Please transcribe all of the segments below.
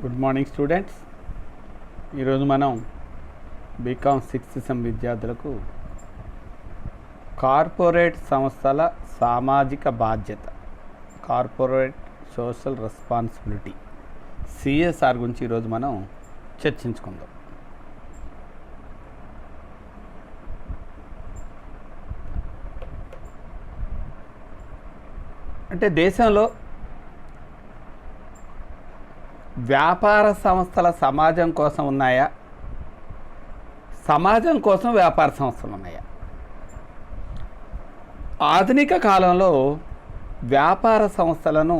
Good morning students. ఈరోజు మనం BCom 6th sem విద్యార్థులకు కార్పొరేట్ సంస్థల సామాజిక బాధ్యత, కార్పొరేట్ సోషల్ రెస్పాన్సిబిలిటీ, సిఎస్ఆర్ గురించి ఈరోజు మనం చర్చించుకుందాం. అంటే దేశంలో వ్యాపార సంస్థల సమాజం కోసం ఉన్నాయా, సమాజం కోసం వ్యాపార సంస్థలు ఉన్నాయా? ఆధునిక కాలంలో వ్యాపార సంస్థలను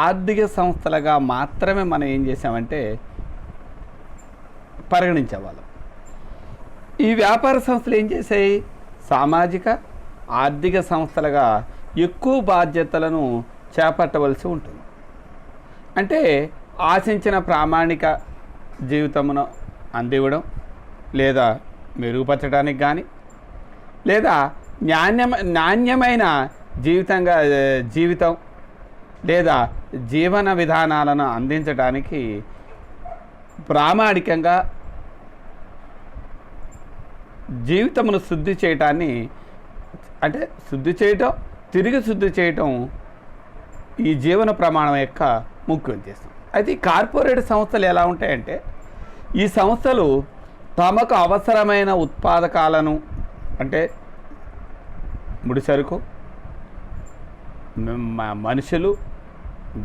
ఆర్థిక సంస్థలుగా మాత్రమే మనం ఏం చేసామంటే పరిగణించేవాళ్ళం. ఈ వ్యాపార సంస్థలు ఏం చేశాయి? సామాజిక ఆర్థిక సంస్థలుగా ఎక్కువ బాధ్యతలను చేపట్టవలసి ఉంటుంది. అంటే ఆశించిన ప్రామాణిక జీవితమును అందివ్వడం, లేదా మెరుగుపరచడానికి కానీ, లేదా నాణ్యమైన జీవితం లేదా జీవన విధానాలను అందించడానికి ప్రామాణికంగా జీవితమును శుద్ధి చేయటాన్ని, అంటే తిరిగి శుద్ధి చేయటం ఈ జీవన ప్రమాణం యొక్క ముఖ్య ఉద్దేశం. అయితే ఈ కార్పొరేట్ సంస్థలు ఎలా ఉంటాయంటే, ఈ సంస్థలు తమకు అవసరమైన ఉత్పాదకాలను, అంటే ముడిసరుకు, మనుషులు,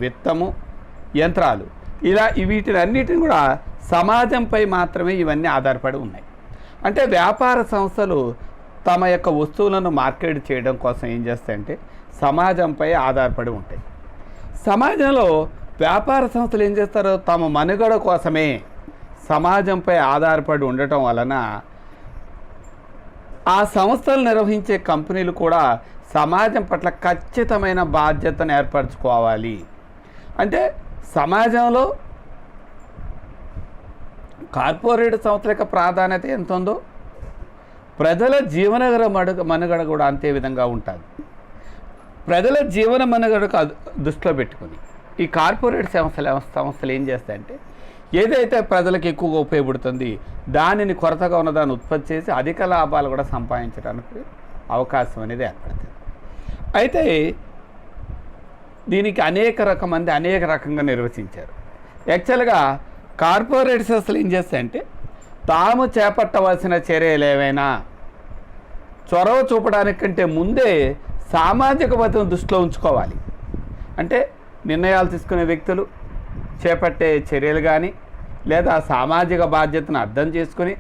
విత్తము, యంత్రాలు, ఇలా వీటినన్నిటిని కూడా సమాజంపై మాత్రమే ఇవన్నీ ఆధారపడి ఉన్నాయి. అంటే వ్యాపార సంస్థలు తమ యొక్క వస్తువులను మార్కెట్ చేయడం కోసం ఏం చేస్తాయంటే సమాజంపై ఆధారపడి ఉంటాయి. సమాజంలో వ్యాపార సంస్థలు ఏం చేస్తారో తమ మనుగడ కోసమే సమాజంపై ఆధారపడి ఉండటం వలన ఆ సంస్థలు నిర్వహించే కంపెనీలు కూడా సమాజం పట్ల ఖచ్చితమైన బాధ్యతను ఏర్పరచుకోవాలి. అంటే సమాజంలో కార్పొరేట్ సంస్థల యొక్క ప్రాధాన్యత ఎంత ఉందో ప్రజల మనుగడ కూడా అంతే విధంగా ఉంటుంది. ప్రజల జీవన మనుగడకు దృష్టిలో పెట్టుకుని ఈ కార్పొరేట్ సంస్థలు ఏం చేస్తాయంటే, ఏదైతే ప్రజలకు ఎక్కువగా ఉపయోగపడుతుంది దానిని కొరతగా ఉన్నదాన్ని ఉత్పత్తి చేసి అధిక లాభాలు కూడా సంపాదించడానికి అవకాశం అనేది ఏర్పడుతుంది. అయితే దీనికి అనేక రకంగా నిర్వచించారు. యాక్చువల్గా కార్పొరేట్ సంస్థలు ఏం చేస్తాయంటే తాము చేపట్టవలసిన చర్యలు ఏవైనా చొరవ చూపడానికి కంటే ముందే సామాజిక భద్రతను దృష్టిలో ఉంచుకోవాలి. అంటే నిర్ణయాలు తీసుకునే వ్యక్తులు చేపట్టే చర్యలు కానీ, లేదా సామాజిక బాధ్యతను అర్థం చేసుకుని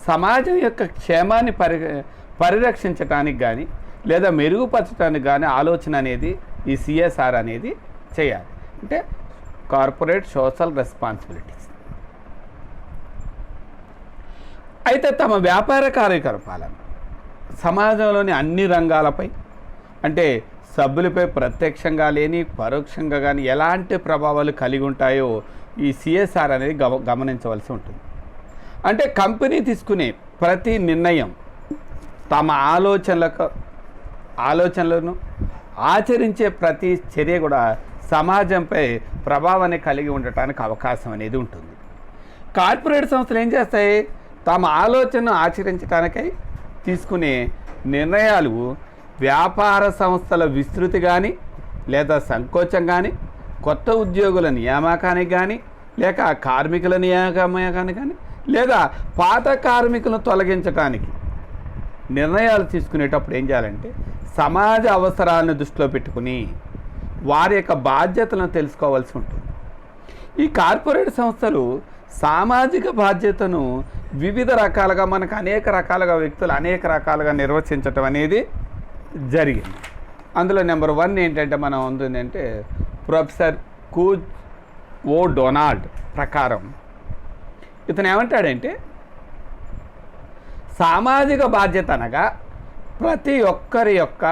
సమాజం యొక్క క్షేమాన్ని పరిరక్షించడానికి కానీ, లేదా మెరుగుపరచడానికి కానీ ఆలోచన అనేది ఈ సిఎస్ఆర్ అనేది చేయాలి. అంటే కార్పొరేట్ సోషల్ రెస్పాన్సిబిలిటీస్. అయితే తమ వ్యాపార కార్యకలాపాలను సమాజంలోని అన్ని రంగాలపై, అంటే సభ్యులపై ప్రత్యక్షంగా లేని పరోక్షంగా కానీ ఎలాంటి ప్రభావాలు కలిగి ఉంటాయో ఈ సిఎస్ఆర్ అనేది గమనించవలసి ఉంటుంది. అంటే కంపెనీ తీసుకునే ప్రతి నిర్ణయం తమ ఆలోచనలను ఆచరించే ప్రతి చర్య కూడా సమాజంపై ప్రభావాన్ని కలిగి ఉండటానికి అవకాశం అనేది ఉంటుంది. కార్పొరేట్ సంస్థలు ఏం చేస్తాయి? తమ ఆలోచనను ఆచరించడానికై తీసుకునే నిర్ణయాలు వ్యాపార సంస్థల విస్తృతి కానీ, లేదా సంకోచం కానీ, కొత్త ఉద్యోగుల నియామకానికి కానీ, లేక కార్మికుల నియామకానికి కానీ, లేదా పాత కార్మికులను తొలగించడానికి నిర్ణయాలు తీసుకునేటప్పుడు ఏం చేయాలంటే సమాజ అవసరాలను దృష్టిలో పెట్టుకుని వారి యొక్క బాధ్యతలను తెలుసుకోవాల్సి ఉంటుంది. ఈ కార్పొరేట్ సంస్థలు సామాజిక బాధ్యతను వివిధ రకాలుగా, మనకు అనేక రకాలుగా వ్యక్తులు అనేక రకాలుగా నిర్వచించటం అనేది జరిగింది. అందులో నెంబర్ 1 ఏంటంటే మనం ఉందంటే ప్రొఫెసర్ కూజ్ ఓ డొనాల్డ్ ప్రకారం ఇతను ఏమంటాడంటే, సామాజిక బాధ్యత అనగా ప్రతి ఒక్కరి యొక్క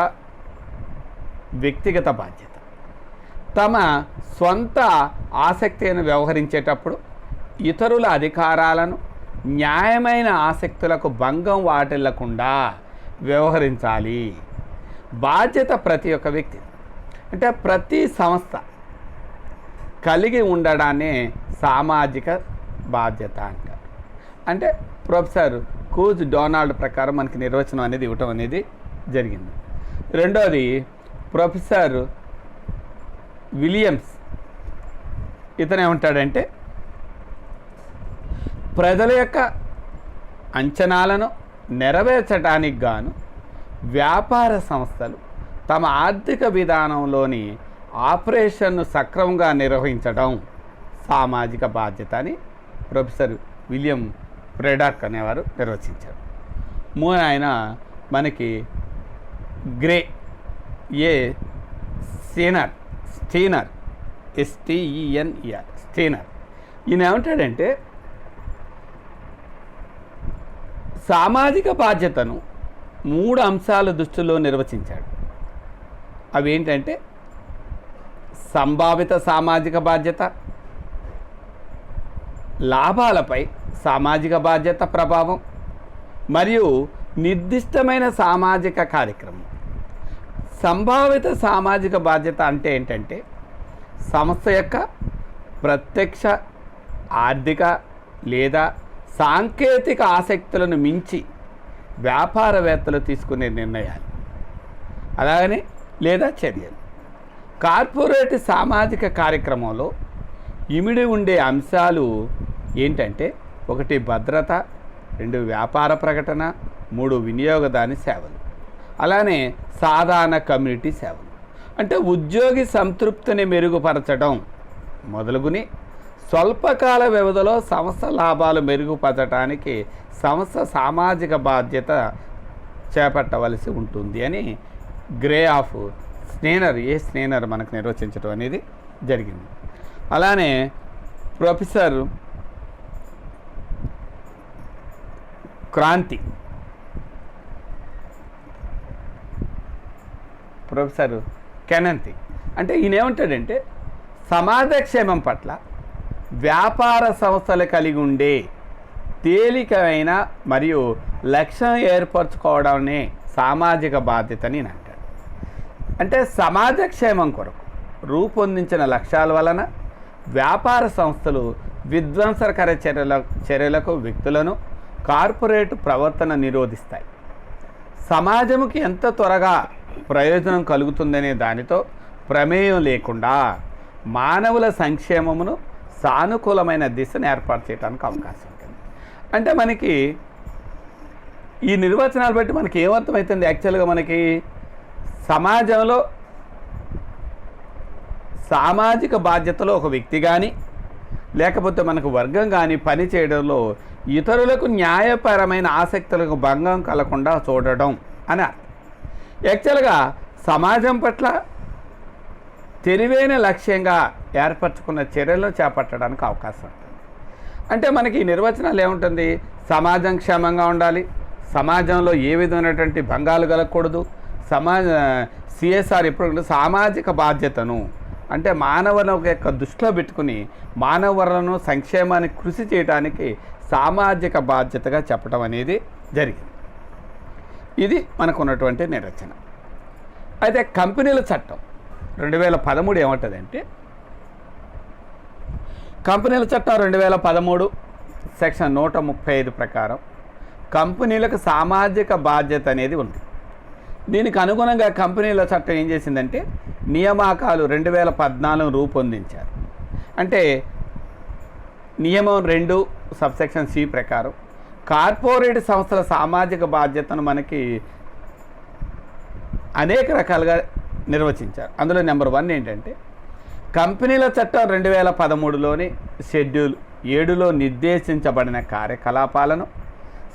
వ్యక్తిగత బాధ్యత. తమ సొంత ఆసక్తిని వ్యవహరించేటప్పుడు ఇతరుల అధికారాలను, న్యాయమైన ఆసక్తులకు భంగం వాటిల్లకుండా వ్యవహరించాలి. బాధ్యత ప్రతి ఒక్క వ్యక్తి, అంటే ప్రతి సంస్థ కలిగి ఉండడాన్ని సామాజిక బాధ్యత అంటారు. అంటే ప్రొఫెసర్ కూజ్ డొనాల్డ్ ప్రకారం మనకి నిర్వచనం అనేది ఇవ్వటం అనేది జరిగింది. రెండోది ప్రొఫెసర్ విలియమ్స్, ఇతను ఏమంటాడంటే ప్రజల యొక్క అంచనాలను నెరవేర్చడానికి గాను వ్యాపార సంస్థలు తమ ఆర్థిక విధానంలోని ఆపరేషన్ను సక్రమంగా నిర్వహించడం సామాజిక బాధ్యత అని ప్రొఫెసర్ విలియం బ్రెడాక్ అనేవారు నిర్వచించారు. ఆయన మనకి గ్రే స్టీనర్ STENER స్టీనర్ ఈయన ఏమంటాడంటే సామాజిక బాధ్యతను 3 అంశాల దృష్టిలో నిర్వచించాడు. అవి ఏంటంటే సంభావిత సామాజిక బాధ్యత, లాభాలపై సామాజిక బాధ్యత ప్రభావం, మరియు నిర్దిష్టమైన సామాజిక కార్యక్రమం. సంభావిత సామాజిక బాధ్యత అంటే ఏంటంటే సంస్థ యొక్క ప్రత్యక్ష ఆర్థిక లేదా సాంకేతిక ఆసక్తులను మించి వ్యాపారవేత్తలు తీసుకునే నిర్ణయాలు అలాగనే లేదా చర్యలు. కార్పొరేట్ సామాజిక కార్యక్రమంలో ఇమిడి ఉండే అంశాలు ఏంటంటే 1 భద్రత, 2 వ్యాపార ప్రకటన, 3 వినియోగదాని సేవలు, అలానే సాధారణ కమ్యూనిటీ సేవలు. అంటే ఉద్యోగి సంతృప్తిని మెరుగుపరచడం మొదలుగుని స్వల్పకాల వ్యవధిలో సంస్థ లాభాలు మెరుగుపరచడానికి సంస్థ సామాజిక బాధ్యత చేపట్టవలసి ఉంటుంది అని గ్రే ఆఫ్ స్టీనర్ మనకు నిర్వచించడం అనేది జరిగింది. అలానే ప్రొఫెసర్ కెనంతి అంటే ఈయన ఏమంటాడంటే సమాజక్షేమం పట్ల వ్యాపార సంస్థలు కలిగి ఉండే తేలికైన మరియు లక్ష్యం ఏర్పరచుకోవడమే సామాజిక బాధ్యతని అంటాడు. అంటే సమాజక్షేమం కొరకు రూపొందించిన లక్ష్యాల వలన వ్యాపార సంస్థలు విధ్వంసకర చర్యలకు వ్యక్తులను కార్పొరేట్ ప్రవర్తన నిరోధిస్తాయి. సమాజముకి ఎంత త్వరగా ప్రయోజనం కలుగుతుందనే దానితో ప్రమేయం లేకుండా మానవుల సంక్షేమమును సానుకూలమైన దిశను ఏర్పాటు చేయడానికి అవకాశం ఉంటుంది. అంటే మనకి ఈ నిర్వచనాలు బట్టి మనకి ఏమర్థమవుతుంది? యాక్చువల్గా మనకి సమాజంలో సామాజిక బాధ్యతలో ఒక వ్యక్తి కానీ లేకపోతే మనకు వర్గం కానీ పని చేయడంలో ఇతరులకు న్యాయపరమైన ఆసక్తులకు భంగం కలగకుండా చూడడం అని అర్థం. యాక్చువల్గా సమాజం పట్ల తెలివైన లక్ష్యంగా ఏర్పరచుకున్న చర్యలను చేపట్టడానికి అవకాశం ఉంటుంది. అంటే మనకి ఈ నిర్వచనాలు ఏముంటుంది? సమాజం క్షేమంగా ఉండాలి, సమాజంలో ఏ విధమైనటువంటి భంగాలు కలగకూడదు, CSR ఎప్పుడు సామాజిక బాధ్యతను అంటే మానవుల యొక్క దృష్టిలో పెట్టుకుని మానవులను సంక్షేమానికి కృషి చేయడానికి సామాజిక బాధ్యతగా చెప్పడం అనేది జరిగింది. ఇది మనకు ఉన్నటువంటి నిర్వచన. అయితే కంపెనీల చట్టం 2013 ఏమంటుందంటే కంపెనీల చట్టం 2013 సెక్షన్ 135 ప్రకారం కంపెనీలకు సామాజిక బాధ్యత అనేది ఉంది. దీనికి అనుగుణంగా కంపెనీల చట్టం ఏం చేసిందంటే నియామకాలు 2014 రూపొందించారు. అంటే నియమం 2 సబ్సెక్షన్ C ప్రకారం కార్పొరేట్ సంస్థల సామాజిక బాధ్యతను మనకి అనేక రకాలుగా నిర్వచించారు. అందులో నెంబర్ 1 ఏంటంటే కంపెనీల చట్టం 2013లోని షెడ్యూల్ 7లో నిర్దేశించబడిన కార్యకలాపాలను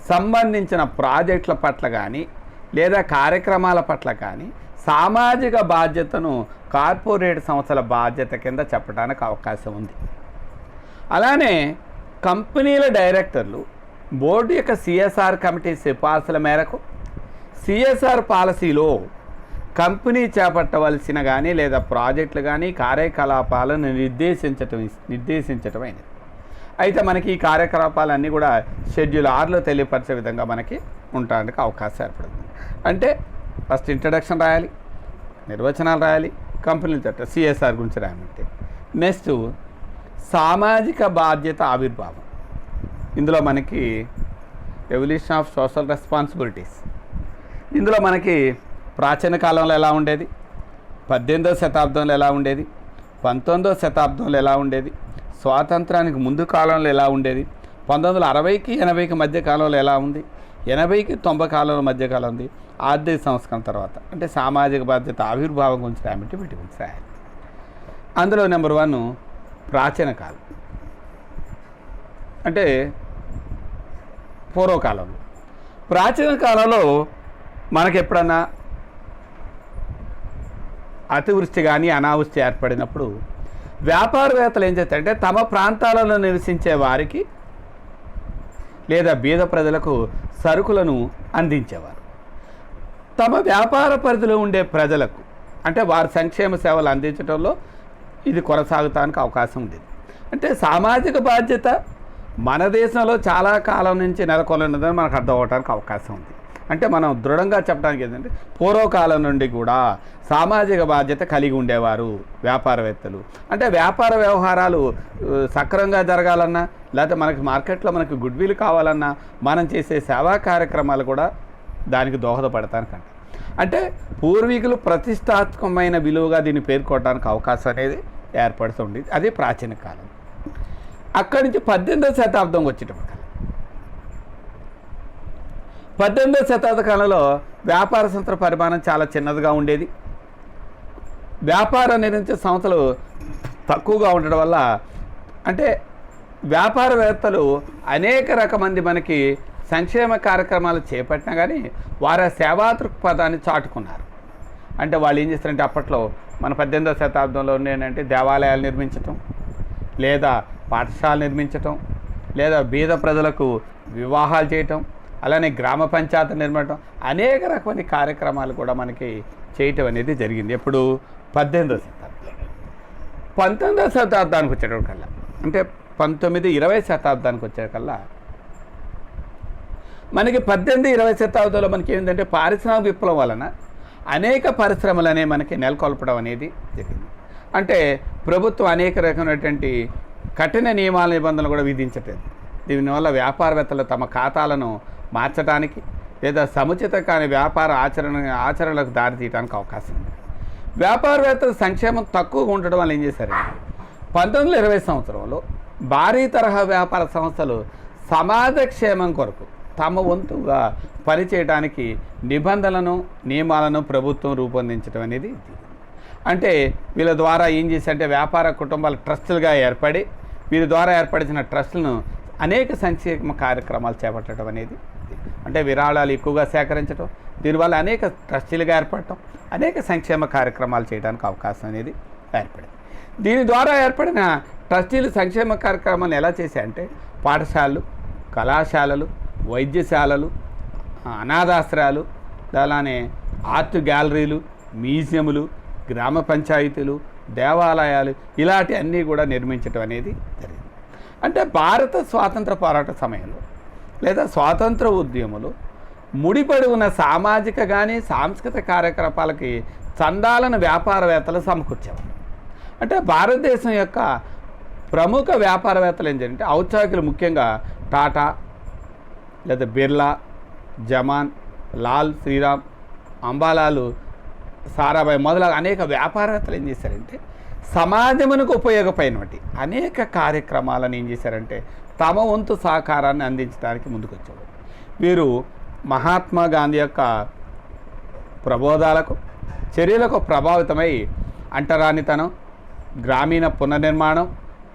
సంబంధించిన ప్రాజెక్టుల పట్ల కానీ లేదా కార్యక్రమాల పట్ల కానీ సామాజిక బాధ్యతను కార్పొరేట్ సంస్థల బాధ్యత కింద చెప్పడానికి అవకాశం ఉంది. అలానే కంపెనీల డైరెక్టర్లు బోర్డు యొక్క CSR కమిటీ సిఫార్సుల మేరకు CSR పాలసీలో కంపెనీ చేపట్టవలసిన కానీ లేదా ప్రాజెక్టులు కానీ కార్యకలాపాలను నిర్దేశించటమైనది. అయితే మనకి ఈ కార్యకలాపాలన్నీ కూడా షెడ్యూల్ 6లో తెలియపరిచే విధంగా మనకి ఉండడానికి అవకాశం ఏర్పడుతుంది. అంటే ఫస్ట్ ఇంట్రడక్షన్ రాయాలి, నిర్వచనాలు రాయాలి, కంపెనీల చట్టం CSR గురించి రాయాలంటే నెక్స్ట్ సామాజిక బాధ్యత ఆవిర్భావం. ఇందులో మనకి ఎవల్యూషన్ ఆఫ్ సోషల్ రెస్పాన్సిబిలిటీస్. ఇందులో మనకి ప్రాచీన కాలంలో ఎలా ఉండేది, 18వ శతాబ్దంలో ఎలా ఉండేది, 19వ శతాబ్దంలో ఎలా ఉండేది, స్వాతంత్రానికి ముందు కాలంలో ఎలా ఉండేది, 1960కి 80కి మధ్య కాలంలో ఎలా ఉంది, 80కి 90 కాలంలో మధ్య కాలం ఉంది, ఆర్థిక సంస్కరణ తర్వాత అంటే సామాజిక బాధ్యత ఆవిర్భావం గురించి రాయమంటే వీటి గురించి రాయాలి. అందులో నెంబర్ 1 ప్రాచీన కాలం అంటే పూర్వకాలంలో. ప్రాచీన కాలంలో మనకి ఎప్పుడన్నా అతివృష్టి కానీ అనావృష్టి ఏర్పడినప్పుడు వ్యాపారవేత్తలు ఏం చేస్తారంటే తమ ప్రాంతాలలో నివసించే వారికి లేదా బీద ప్రజలకు సరుకులను అందించేవారు. తమ వ్యాపార పరిధిలో ఉండే ప్రజలకు అంటే వారి సంక్షేమ సేవలు అందించడంలో ఇది కొనసాగటానికి అవకాశం ఉండేది. అంటే సామాజిక బాధ్యత మన దేశంలో చాలా కాలం నుంచి నెలకొన్నదని మనకు అర్థం అవడానికి అవకాశం ఉంది. అంటే మనం దృఢంగా చెప్పడానికి ఏంటంటే పూర్వకాలం నుండి కూడా సామాజిక బాధ్యత కలిగి ఉండేవారు వ్యాపారవేత్తలు. అంటే వ్యాపార వ్యవహారాలు సక్రమంగా జరగాలన్నా లేకపోతే మనకి మార్కెట్లో మనకి గుడ్విల్ కావాలన్నా మనం చేసే సేవా కార్యక్రమాలు కూడా దానికి దోహదపడతానికంట. అంటే పూర్వీకులు ప్రతిష్టాత్మకమైన విలువగా దీన్ని పేర్కోవడానికి అవకాశం అనేది ఏర్పడుతుంది. అది ప్రాచీన కాలం. అక్కడి నుంచి 18వ శతాబ్దం వచ్చేటప్పుడు 18వ శతాబ్ద కాలంలో వ్యాపార సంస్థల పరిమాణం చాలా చిన్నదిగా ఉండేది. వ్యాపారం నిర్మించే సంస్థలు తక్కువగా ఉండడం వల్ల అంటే వ్యాపారవేత్తలు అనేక రకమంది మనకి సంక్షేమ కార్యక్రమాలు చేపట్టినా కానీ వారి సేవా దృక్పథాన్ని చాటుకున్నారు. అంటే వాళ్ళు ఏం చేస్తారంటే అప్పట్లో మన 18వ శతాబ్దంలో ఏంటంటే దేవాలయాలు నిర్మించటం, లేదా పాఠశాలలు నిర్మించటం, లేదా బీద ప్రజలకు వివాహాలు చేయటం, అలానే గ్రామ పంచాయతీ నిర్మించడం, అనేక రకమైన కార్యక్రమాలు కూడా మనకి చేయటం అనేది జరిగింది. ఎప్పుడు 18వ శతాబ్దం. 19వ శతాబ్దానికి వచ్చేటప్పటికల్లా అంటే 19-20 శతాబ్దానికి వచ్చేకల్లా మనకి 18-20 శతాబ్దంలో మనకి ఏంటంటే పారిశ్రామిక విప్లవం వలన అనేక పరిశ్రమలు అనేవి మనకి నెలకొల్పడం అనేది జరిగింది. అంటే ప్రభుత్వం అనేక రకమైనటువంటి కఠిన నియమాల నిబంధనలు కూడా విధించట్లేదు. దీనివల్ల వ్యాపారవేత్తలు తమ ఖాతాలను మార్చడానికి లేదా సముచిత కాని వ్యాపార ఆచరణలకు దారితీయడానికి అవకాశం ఉంది. వ్యాపారవేత్తల సంక్షేమం తక్కువగా ఉండడం వల్ల ఏం చేశారంటే 1920 సంవత్సరంలో భారీ తరహా వ్యాపార సంస్థలు సమాజక్షేమం కొరకు తమ వంతుగా పనిచేయడానికి నిబంధనలను నియమాలను ప్రభుత్వం రూపొందించడం అనేది. అంటే వీళ్ళ ద్వారా ఏం చేశారంటే వ్యాపార కుటుంబాల ట్రస్టులుగా ఏర్పడి వీరి ద్వారా ఏర్పడిన ట్రస్టులను అనేక సంక్షేమ కార్యక్రమాలు చేపట్టడం అనేది. అంటే విరాళాలు ఎక్కువగా సేకరించడం, దీనివల్ల అనేక ట్రస్టీలుగా ఏర్పడటం, అనేక సంక్షేమ కార్యక్రమాలు చేయడానికి అవకాశం అనేది ఏర్పడింది. దీని ద్వారా ఏర్పడిన ట్రస్టీలు సంక్షేమ కార్యక్రమాలను ఎలా చేశాయంటే పాఠశాలలు, కళాశాలలు, వైద్యశాలలు, అనాథాశ్రయాలు, అలానే ఆర్ట్ గ్యాలరీలు, మ్యూజియంలు, గ్రామ పంచాయతీలు, దేవాలయాలు ఇలాంటి అన్నీ కూడా నిర్మించడం అనేది జరిగింది. అంటే భారత స్వాతంత్ర పోరాట సమయంలో లేదా స్వాతంత్ర ఉద్యమంలో ముడిపడి ఉన్న సామాజిక కానీ సాంస్కృతిక కార్యకలాపాలకి చందాలను వ్యాపారవేత్తలు సమకూర్చేవారు. అంటే భారతదేశం యొక్క ప్రముఖ వ్యాపారవేత్తలు ఏంటంటే ఔత్సాహికులు ముఖ్యంగా టాటా లేదా బిర్లా, జమాన్, లాల్, శ్రీరామ్, అంబాలాలు, సారాభాయ్ మొదలగు అనేక వ్యాపారవేత్తలు ఏం చేశారంటే సమాజమునకు ఉపయోగపడినటువంటి అనేక కార్యక్రమాలను ఏం చేశారంటే తమ వంతు సహకారాన్ని అందించడానికి ముందుకొచ్చేవారు. వీరు మహాత్మా గాంధీ యొక్క ప్రబోధాలకు చర్యలకు ప్రభావితమై అంటరానితనం, గ్రామీణ పునర్నిర్మాణం,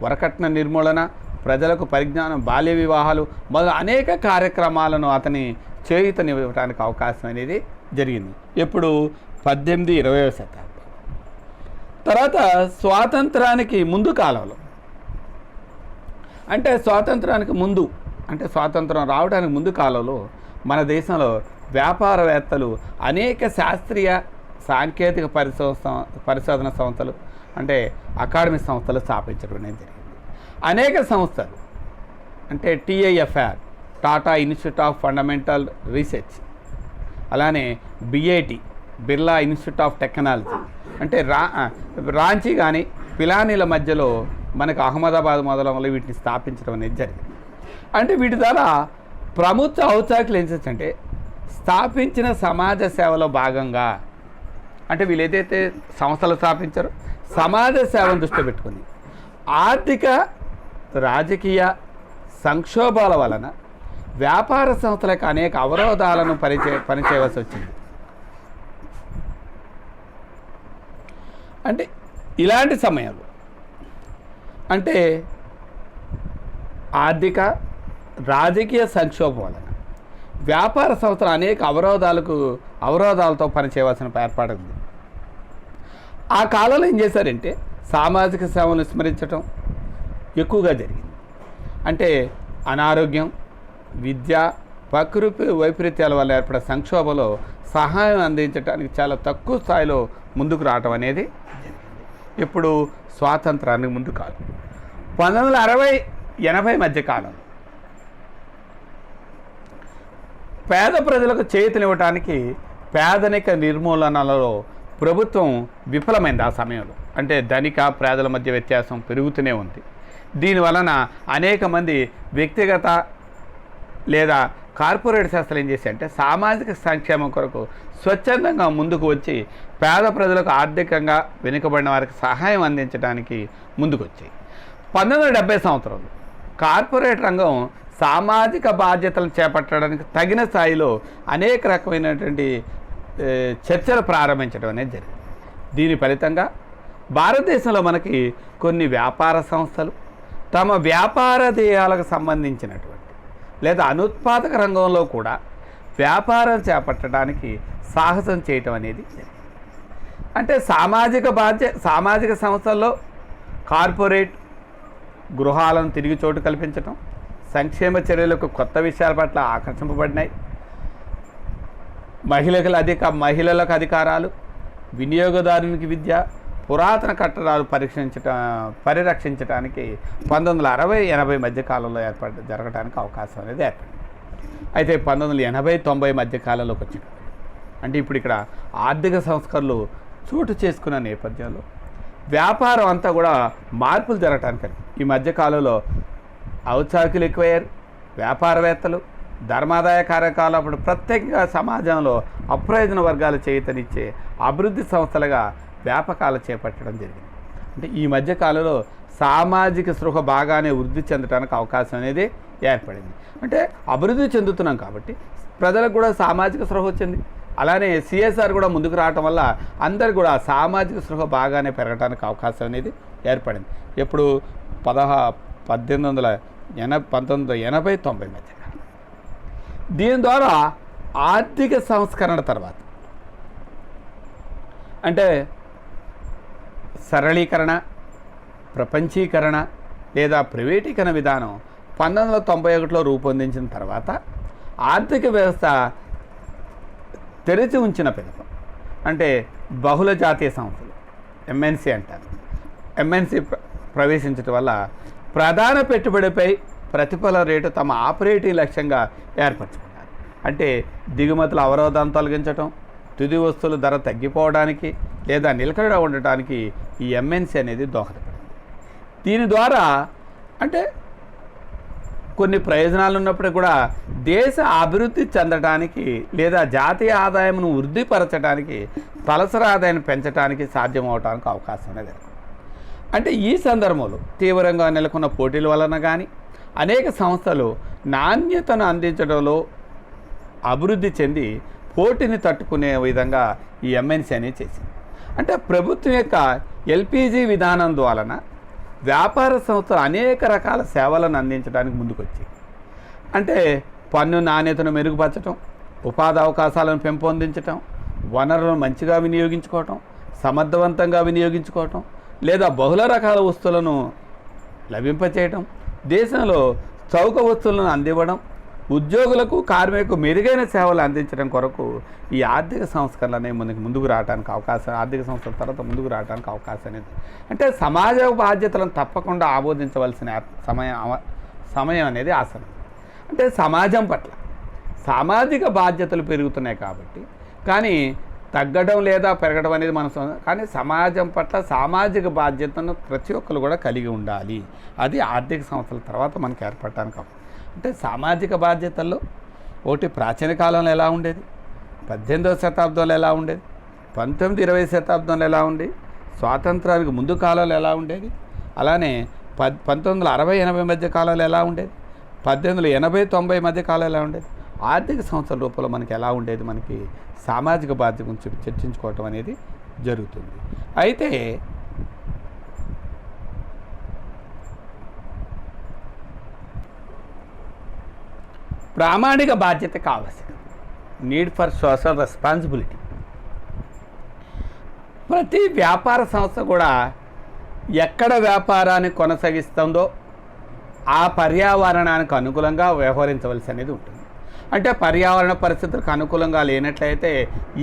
వరకట్న నిర్మూలన, ప్రజలకు పరిజ్ఞానం, బాల్య వివాహాలు మొదలు అనేక కార్యక్రమాలను అతని చేయూతనివ్వడానికి అవకాశం అనేది జరిగింది. ఎప్పుడు 18-20వ శతాబ్దం. తర్వాత స్వాతంత్రానికి ముందు కాలంలో అంటే స్వాతంత్రానికి ముందు అంటే స్వాతంత్రం రావడానికి ముందు కాలంలో మన దేశంలో వ్యాపారవేత్తలు అనేక శాస్త్రీయ సాంకేతిక పరిశోధన సంస్థలు అంటే అకాడమిక్ సంస్థలు స్థాపించడం అనేది జరిగింది. అనేక సంస్థలు అంటే TIFR Tata institute of fundamental research, అలానే BIT Birla institute of technology అంటే రాంచీ కానీ పిలానీల మధ్యలో మనకు అహ్మదాబాద్ మొదలైన వీటిని స్థాపించడం అనేది జరిగింది. అంటే వీటి ద్వారా ప్రభుత్వ ఔత్సాహికులు ఏం చేస్తుంటే స్థాపించిన సమాజ సేవలో భాగంగా, అంటే వీళ్ళు ఏదైతే సంస్థలు స్థాపించారో సమాజ సేవను దృష్టిలో పెట్టుకుని ఆర్థిక రాజకీయ సంక్షోభాల వలన వ్యాపార సంస్థలకు అనేక అవరోధాలను పనిచేయవలసి వచ్చింది. అంటే ఇలాంటి సమయంలో అంటే ఆర్థిక రాజకీయ సంక్షోభం వలన వ్యాపార సంస్థలు అనేక అవరోధాలతో పనిచేయవలసిన ఏర్పాటు ఉంది. ఆ కాలంలో ఏం చేశారంటే సామాజిక సేవలను విస్మరించడం ఎక్కువగా జరిగింది. అంటే అనారోగ్యం, విద్య, ప్రకృతి వైపరీత్యాల వల్ల ఏర్పడే సంక్షోభంలో సహాయం అందించడానికి చాలా తక్కువ స్థాయిలో ముందుకు రావటం అనేది జరిగింది. ఇప్పుడు స్వాతంత్రానికి ముందు కాలం 1960-80 మధ్య కాలంలో పేద ప్రజలకు చేయూతనివ్వటానికి పేదరిక నిర్మూలనలో ప్రభుత్వం విఫలమైంది. ఆ సమయంలో అంటే ధనిక పేదల మధ్య వ్యత్యాసం పెరుగుతూనే ఉంది. దీనివలన అనేక మంది వ్యక్తిగత లేదా కార్పొరేట్ సంస్థలు ఏం చేశాయంటే సామాజిక సంక్షేమం కొరకు స్వచ్ఛందంగా ముందుకు వచ్చి పేద ప్రజలకు ఆర్థికంగా వెనుకబడిన వారికి సహాయం అందించడానికి ముందుకు వచ్చాయి. 1970 సంవత్సరంలో కార్పొరేట్ రంగం సామాజిక బాధ్యతలను చేపట్టడానికి తగిన స్థాయిలో అనేక రకమైనటువంటి చర్చలు ప్రారంభించడం అనేది జరిగింది. దీని ఫలితంగా భారతదేశంలో మనకి కొన్ని వ్యాపార సంస్థలు తమ వ్యాపార ధ్యేయాలకు సంబంధించినటువంటి లేదా అనుత్పాదక రంగంలో కూడా వ్యాపారం చేపట్టడానికి సాహసం చేయటం అనేది జరిగింది. అంటే సామాజిక సంస్థల్లో కార్పొరేట్ గృహాలను తిరిగి చోటు కల్పించటం, సంక్షేమ చర్యలకు కొత్త విషయాల పట్ల ఆకర్షింపబడినాయి. మహిళలకు అధికారాలు, వినియోగదారునికి విద్య, పురాతన కట్టడాలు పరిరక్షించడానికి 1960-80 మధ్య కాలంలో జరగడానికి అవకాశం అనేది ఏర్పడింది. అయితే 1980-90 మధ్య కాలంలోకి వచ్చింది. అంటే ఇప్పుడు ఇక్కడ ఆర్థిక సంస్కరణలు చోటు చేసుకున్న నేపథ్యంలో వ్యాపారం అంతా కూడా మార్పులు జరగటానికి ఈ మధ్యకాలంలో ఔత్సాహికులు ఎక్కువయ్యారు. వ్యాపారవేత్తలు, ధర్మాదాయ కార్యకలాపాలు అప్పుడు ప్రత్యేకంగా సమాజంలో అప్రయోజన వర్గాలు చేయూతనిచ్చే అభివృద్ధి సంస్థలుగా వ్యాపకాలు చేపట్టడం జరిగింది. అంటే ఈ మధ్యకాలంలో సామాజిక స్పృహ బాగానే వృద్ధి చెందడానికి అవకాశం అనేది ఏర్పడింది. అంటే అభివృద్ధి చెందుతున్నాం కాబట్టి ప్రజలకు కూడా సామాజిక స్పృహ వచ్చింది. అలానే సిఎస్ఆర్ కూడా ముందుకు రావటం వల్ల అందరు కూడా సామాజిక స్పృహ బాగానే పెరగడానికి అవకాశం అనేది ఏర్పడింది. ఎప్పుడు 1980-90 మధ్య. దీని ద్వారా ఆర్థిక సంస్కరణ తర్వాత అంటే సరళీకరణ, ప్రపంచీకరణ లేదా ప్రైవేటీకరణ విధానం 1991లో రూపొందించిన తర్వాత ఆర్థిక వ్యవస్థ తెరిచి ఉంచిన పిదప అంటే బహుళ జాతీయ సంస్థలు ఎంఎన్సి అంటారు. ఎంఎన్సి ప్రవేశించడం వల్ల ప్రధాన పెట్టుబడిపై ప్రతిఫల రేటు తమ ఆపరేటింగ్ లక్ష్యంగా ఏర్పరచుకున్నారు. అంటే దిగుమతుల అవరోధాన్ని తొలగించడం, తుది వస్తువుల ధర తగ్గిపోవడానికి లేదా నిలకడ ఉండటానికి ఈ ఎంఎన్సి అనేది దోహదపడింది. దీని ద్వారా అంటే కొన్ని ప్రయోజనాలు ఉన్నప్పటికీ కూడా దేశ అభివృద్ధి చెందడానికి లేదా జాతీయ ఆదాయంను వృద్ధిపరచడానికి, తలసరి ఆదాయాన్ని పెంచడానికి సాధ్యమవడానికి అవకాశం అనేది. అంటే ఈ సందర్భంలో తీవ్రంగా నెలకొన్న పోటీల వలన కానీ అనేక సంస్థలు నాణ్యతను అందించడంలో అభివృద్ధి చెంది పోటీని తట్టుకునే విధంగా ఈ ఎంఎన్సి అనేది చేసింది. అంటే ప్రభుత్వం యొక్క ఎల్పిజి విధానం ద్వారా వ్యాపార సంస్థలు అనేక రకాల సేవలను అందించడానికి ముందుకొచ్చాయి. అంటే పన్ను నాణ్యతను మెరుగుపరచడం, ఉపాధి అవకాశాలను పెంపొందించటం, వనరులను మంచిగా వినియోగించుకోవటం, సమర్థవంతంగా వినియోగించుకోవటం లేదా బహుళ రకాల వస్తువులను లభింపచేయటం, దేశంలో చౌక వస్తువులను అందివ్వడం, ఉద్యోగులకు కార్మికులకు మెరుగైన సేవలు అందించడం కొరకు ఈ ఆర్థిక సంస్కరణలు అనేవి మనకి ముందుకు రావడానికి అవకాశం, ఆర్థిక సంస్కరణ తర్వాత ముందుకు రావడానికి అవకాశం అనేది. అంటే సమాజ బాధ్యతలను తప్పకుండా ఆమోదించవలసిన సమయం అనేది ఆసనం. అంటే సమాజం పట్ల సామాజిక బాధ్యతలు పెరుగుతున్నాయి కాబట్టి, కానీ తగ్గడం లేదా పెరగడం అనేది మన కానీ సమాజం పట్ల సామాజిక బాధ్యతను ప్రతి ఒక్కరు కూడా కలిగి ఉండాలి. అది ఆర్థిక సంస్థల తర్వాత మనకు ఏర్పడటానికి అంటే సామాజిక బాధ్యతల్లో ఒకటి ప్రాచీన కాలంలో ఎలా ఉండేది, 18వ శతాబ్దంలో ఎలా ఉండేది, 19-20 శతాబ్దంలో ఎలా ఉండేది, స్వాతంత్రానికి ముందు కాలంలో ఎలా ఉండేది, అలానే 1960-80 మధ్య కాలంలో ఎలా ఉండేది, 1880-90 మధ్య కాలంలో ఎలా ఉండేది, ఆర్థిక సంస్థల రూపంలో మనకి ఎలా ఉండేది, మనకి సామాజిక బాధ్యత గురించి చర్చించుకోవటం అనేది జరుగుతుంది. అయితే ప్రామాణిక బాధ్యత ఆవశ్యకం, నీడ్ ఫర్ సోషల్ రెస్పాన్సిబిలిటీ. ప్రతి వ్యాపార సంస్థ కూడా ఎక్కడ వ్యాపారాన్ని కొనసాగిస్తుందో ఆ పర్యావరణానికి అనుకూలంగా వ్యవహరించవలసి అనేది ఉంటుంది. అంటే పర్యావరణ పరిస్థితులకు అనుకూలంగా లేనట్లయితే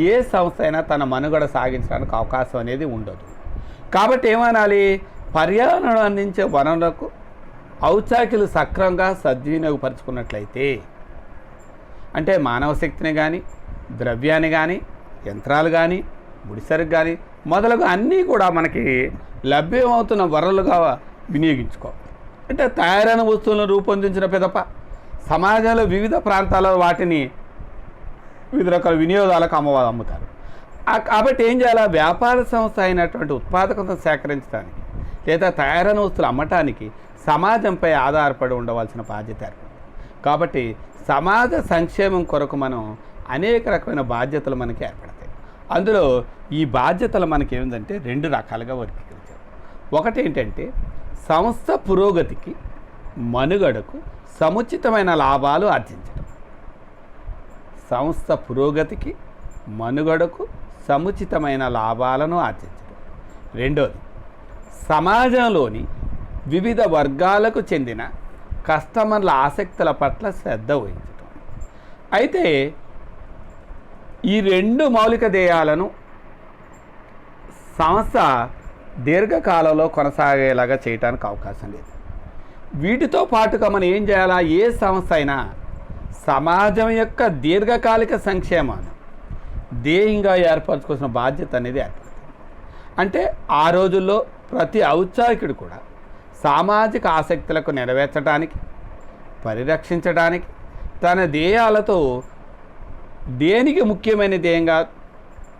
ఏ సంస్థ అయినా తన మనుగడ సాగించడానికి అవకాశం అనేది ఉండదు. కాబట్టి ఏమనాలి, పర్యావరణం అందించే వనరులకు ఔత్సాహికులు సక్రమంగా సద్వినియోగపరుచుకున్నట్లయితే, అంటే మానవ శక్తిని కానీ, ద్రవ్యాన్ని కానీ, యంత్రాలు కానీ, ముడిసరుకు కానీ మొదలగు అన్నీ కూడా మనకి లభ్యమవుతున్న వనరులుగా వినియోగించుకోవాలి. అంటే తయారైన వస్తువులను రూపొందించిన పిదప సమాజంలో వివిధ ప్రాంతాల్లో వాటిని వివిధ రకాల వినియోగాలకు అమ్ముతారు. కాబట్టి ఏం చేయాలి, వ్యాపార సంస్థ అయినటువంటి ఉత్పాదకతను సేకరించడానికి లేదా తయారైన వస్తువులు అమ్మటానికి సమాజంపై ఆధారపడి ఉండవలసిన బాధ్యత ఏర్పడింది. కాబట్టి సమాజ సంక్షేమం కొరకు మనం అనేక రకమైన బాధ్యతలు మనకి ఏర్పడతాయి. అందులో ఈ బాధ్యతలు మనకి ఏమిటంటే 2 రకాలుగా వర్గీకరించారు. ఒకటి ఏంటంటే సంస్థ పురోగతికి, మనుగడకు సముచితమైన లాభాలు ఆర్జించడం. సంస్థ పురోగతికి, మనుగడకు సముచితమైన లాభాలను ఆర్జించడం. రెండోది, సమాజంలోని వివిధ వర్గాలకు చెందిన కస్టమర్ల ఆసక్తుల పట్ల శ్రద్ధ వహించడం. అయితే ఈ 2 మౌలిక ధ్యేయాలను సంస్థ దీర్ఘకాలంలో కొనసాగేలాగా చేయడానికి అవకాశం లేదు. వీటితో పాటుగా మనం ఏం చేయాలా, ఏ సంస్థ అయినా సమాజం యొక్క దీర్ఘకాలిక సంక్షేమాన్ని ధ్యేయంగా ఏర్పరచుకోవాల్సిన బాధ్యత అనేది ఏర్పడుతుంది. అంటే ఆ రోజుల్లో ప్రతి ఔత్సాహికుడు కూడా సామాజిక ఆసక్తులకు నెరవేర్చడానికి, పరిరక్షించడానికి తన ధ్యేయాలతో దేనికి ముఖ్యమైన ధ్యేయంగా,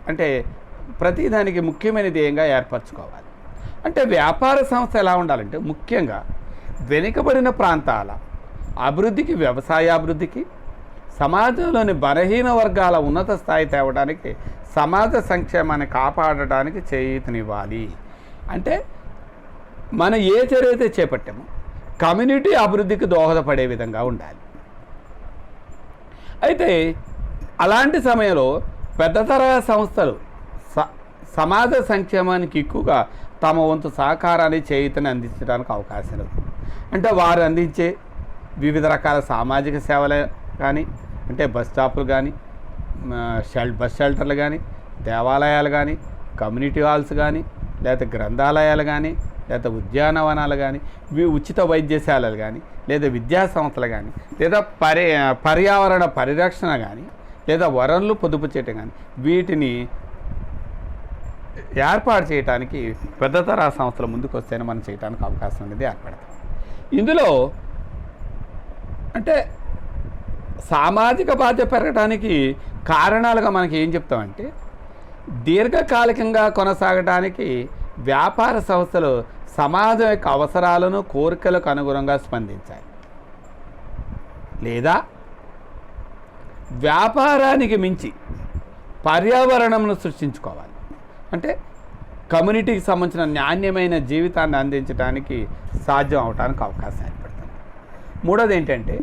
అంటే ప్రతిదానికి ముఖ్యమైన ధ్యేయంగా ఏర్పరచుకోవాలి. అంటే వ్యాపార సంస్థ ఎలా ఉండాలంటే ముఖ్యంగా వెనుకబడిన ప్రాంతాల అభివృద్ధికి, వ్యవసాయాభివృద్ధికి, సమాజంలోని బలహీన వర్గాల ఉన్నత స్థాయి తేవడానికి, సమాజ సంక్షేమాన్ని కాపాడటానికి చేయూతనివ్వాలి. అంటే మనం ఏ చర్య అయితే చేపట్టామో కమ్యూనిటీ అభివృద్ధికి దోహదపడే విధంగా ఉండాలి. అయితే అలాంటి సమయంలో పెద్ద తరహా సంస్థలు సమాజ సంక్షేమానికి ఎక్కువగా తమ వంతు సహకారాన్ని, చేయూతని అందించడానికి అవకాశం లేదు. అంటే వారు అందించే వివిధ రకాల సామాజిక సేవలు కానీ, అంటే బస్ స్టాపులు కానీ, బస్ షెల్టర్లు కానీ, దేవాలయాలు కానీ, కమ్యూనిటీ హాల్స్ కానీ, లేదా గ్రంథాలయాలు కానీ, లేదా ఉద్యానవనాలు కానీ, ఉచిత వైద్యశాలలు కానీ, లేదా విద్యా సంస్థలు కానీ, లేదా పర్యావరణ పరిరక్షణ కానీ, లేదా వనరులు పొదుపు చేయటం కానీ, వీటిని ఏర్పాటు చేయడానికి పెద్ద తరహా సంస్థలు ముందుకు వస్తేనే మనం చేయడానికి అవకాశం అనేది ఏర్పడుతుంది. ఇందులో అంటే సామాజిక బాధ్యత పెరగడానికి కారణాలుగా మనకి ఏం చెప్తామంటే, దీర్ఘకాలికంగా కొనసాగడానికి వ్యాపార సంస్థలు సమాజం యొక్క అవసరాలను, కోరికలకు అనుగుణంగా స్పందించాలి. లేదా వ్యాపారానికి మించి పర్యావరణంను సృష్టించుకోవాలి. అంటే కమ్యూనిటీకి సంబంధించిన నాణ్యమైన జీవితాన్ని అందించడానికి సాధ్యం అవడానికి అవకాశం ఏర్పడుతుంది. మూడోది ఏంటంటే,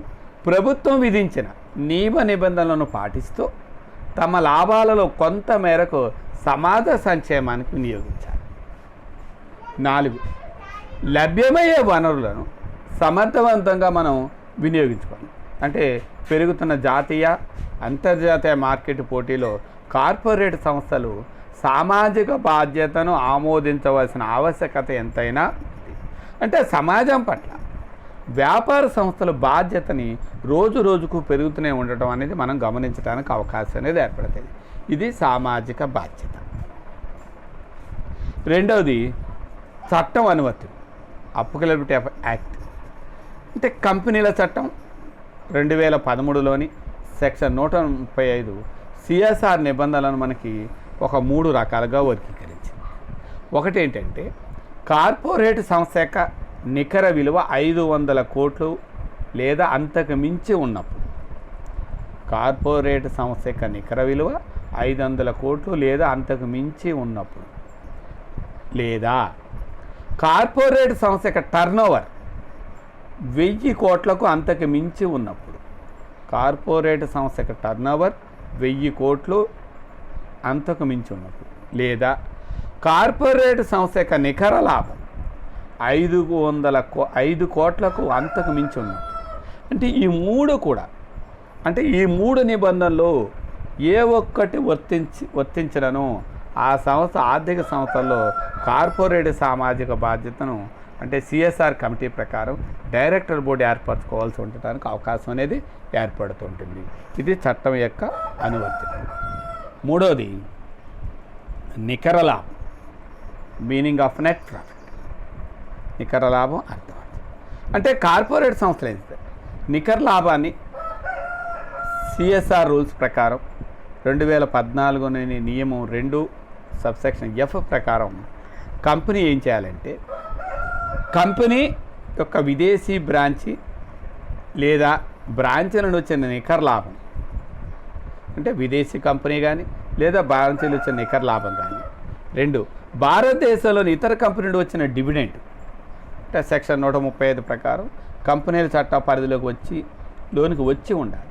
ప్రభుత్వం విధించిన నియమ నిబంధనలను పాటిస్తూ తమ లాభాలలో కొంత మేరకు సమాజ సంక్షేమానికి వినియోగించాలి. 4, లభ్యమయ్యే వనరులను సమర్థవంతంగా మనం వినియోగించుకోవాలి. అంటే పెరుగుతున్న జాతీయ, అంతర్జాతీయ మార్కెట్ పోటీలో కార్పొరేట్ సంస్థలు సామాజిక బాధ్యతను ఆమోదించవలసిన ఆవశ్యకత ఎంతైనా ఉంది. అంటే సమాజం పట్ల వ్యాపార సంస్థల బాధ్యతని రోజు రోజుకు పెరుగుతూనే ఉండటం అనేది మనం గమనించడానికి అవకాశం అనేది ఏర్పడుతుంది. ఇది సామాజిక బాధ్యత. రెండవది చట్టం అనుమతి, అప్లికబిలిటీ ఆఫ్ యాక్ట్. అంటే కంపెనీల చట్టం 2013లోని సెక్షన్ 135 సిఎస్ఆర్ నిబంధనలను మనకి ఒక 3 రకాలుగా వర్గీకరించింది. ఒకటి ఏంటంటే కార్పొరేట్ సంస్థ యొక్క నికర విలువ 500 కోట్లు లేదా అంతకు మించి ఉన్నప్పుడు, కార్పొరేట్ సంస్థ యొక్క నికర విలువ 500 కోట్లు లేదా అంతకు మించి ఉన్నప్పుడు, లేదా కార్పొరేట్ సంస్థ యొక్క టర్నోవర్ 1000 కోట్లకు అంతకు మించి ఉన్నప్పుడు, కార్పొరేట్ సంస్థ యొక్క టర్నోవర్ 1000 కోట్లు అంతకు మించి ఉన్నప్పుడు, లేదా కార్పొరేట్ సంస్థ యొక్క నికర లాభం 5 కోట్లకు అంతకు మించి ఉన్నప్పుడు. అంటే ఈ 3 కూడా, అంటే ఈ 3 నిబంధనలు ఏ ఒక్కటి వర్తించడను ఆ సంస్థ ఆర్థిక సంస్థల్లో కార్పొరేట్ సామాజిక బాధ్యతను అంటే సిఎస్ఆర్ కమిటీ ప్రకారం డైరెక్టర్ బోర్డు ఏర్పరచుకోవాల్సి ఉండటానికి అవకాశం అనేది ఏర్పడుతుంటుంది. ఇది చట్టం యొక్క అనువర్తనం. మూడోది నికర లాభం, మీనింగ్ ఆఫ్ నెట్ ప్రాఫిట్. నికర లాభం అర్థం అంటే కార్పొరేట్ సంస్థలు అయితే నికర లాభాన్ని సిఎస్ఆర్ రూల్స్ ప్రకారం 2014 నియమం 2 సబ్సెక్షన్ F ప్రకారం కంపెనీ ఏం చేయాలంటే కంపెనీ యొక్క విదేశీ బ్రాంచి లేదా బ్రాంచ్ నుండి వచ్చిన నికర లాభం, అంటే విదేశీ కంపెనీ కానీ లేదా బ్రాంచ్ నుండి వచ్చిన నికర లాభం కానీ, 2 భారతదేశంలోని ఇతర కంపెనీ నుండి వచ్చిన డివిడెండ్, అంటే సెక్షన్ 135 ప్రకారం కంపెనీల చట్ట పరిధిలోకి లోనికి వచ్చి ఉండాలి.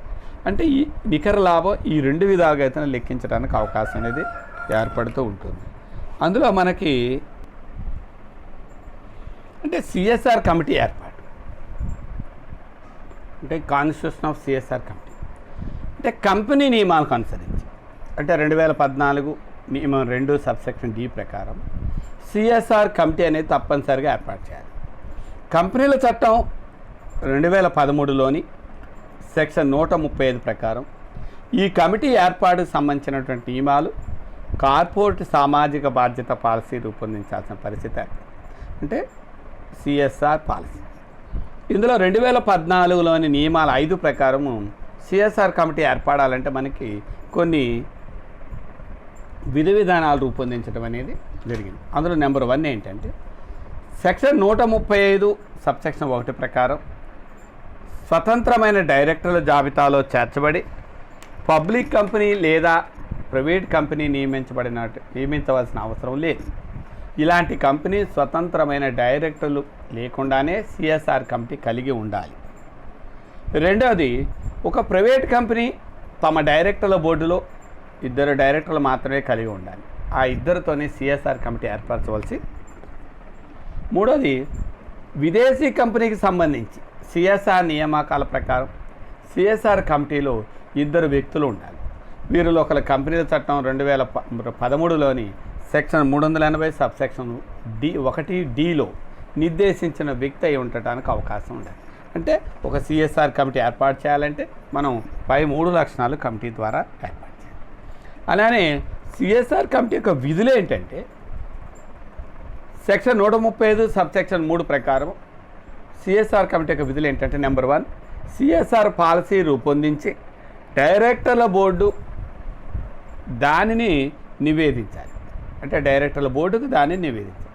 అంటే ఈ నికర లాభం ఈ 2 విధాలుగా అయితే లెక్కించడానికి అవకాశం అనేది ఏర్పడుతూ ఉంటుంది. అందులో మనకి అంటే సిఎస్ఆర్ కమిటీ ఏర్పాటు, అంటే కాన్స్టిట్యూషన్ ఆఫ్ సిఎస్ఆర్ కమిటీ అంటే కంపెనీ నియమాలకు అనుసరించి, అంటే 2014 నియమం 2 సబ్సెక్షన్ D ప్రకారం సిఎస్ఆర్ కమిటీ అనేది తప్పనిసరిగా ఏర్పాటు చేయాలి. కంపెనీల చట్టం 2013లోని సెక్షన్ 135 ప్రకారం ఈ కమిటీ ఏర్పాటుకు సంబంధించినటువంటి నియమాలు కార్పొరేట్ సామాజిక బాధ్యత పాలసీ రూపొందించాల్సిన పరిస్థితి అంటే సిఎస్ఆర్ పాలసీ. ఇందులో 2014లోని నియమాల 5 ప్రకారము సిఎస్ఆర్ కమిటీ ఏర్పడాలంటే మనకి కొన్ని విధి విధానాలు రూపొందించడం అనేది జరిగింది. అందులో నెంబర్ 1 ఏంటంటే సెక్షన్ 135 సబ్సెక్షన్ 1 ప్రకారం స్వతంత్రమైన డైరెక్టర్ల జాబితాలో చేర్చబడి పబ్లిక్ కంపెనీ లేదా ప్రైవేట్ కంపెనీ నియమించవలసిన అవసరం లేదు. ఇలాంటి కంపెనీ స్వతంత్రమైన డైరెక్టర్లు లేకుండానే సిఎస్ఆర్ కమిటీ కలిగి ఉండాలి. రెండవది, ఒక ప్రైవేట్ కంపెనీ తమ డైరెక్టర్ల బోర్డులో 2 డైరెక్టర్లు మాత్రమే కలిగి ఉండాలి. ఆ 2తోనే సిఎస్ఆర్ కమిటీ ఏర్పరచవలసి. మూడోది, విదేశీ కంపెనీకి సంబంధించి సిఎస్ఆర్ నియామకాల ప్రకారం సిఎస్ఆర్ కమిటీలో 2 వ్యక్తులు ఉండాలి. వీరిలో ఒకరు కంపెనీల చట్టం 2013లోని సెక్షన్ 380 సబ్సెక్షన్ D1Dలో నిర్దేశించిన వ్యక్తి అయి ఉండటానికి అవకాశం ఉండాలి. అంటే ఒక సిఎస్ఆర్ కమిటీ ఏర్పాటు చేయాలంటే మనం పై 3 లక్షణాలు కమిటీ ద్వారా ఏర్పాటు చేయాలి. అలానే సిఎస్ఆర్ కమిటీ యొక్క విధులు ఏంటంటే సెక్షన్ 135 సబ్సెక్షన్ 3 ప్రకారం సిఎస్ఆర్ కమిటీ యొక్క విధులు ఏంటంటే నెంబర్ 1, సిఎస్ఆర్ పాలసీ రూపొందించి డైరెక్టర్ల బోర్డు దానిని నివేదించాలి. అంటే డైరెక్టర్ల బోర్డుకు దానిని నివేదించాలి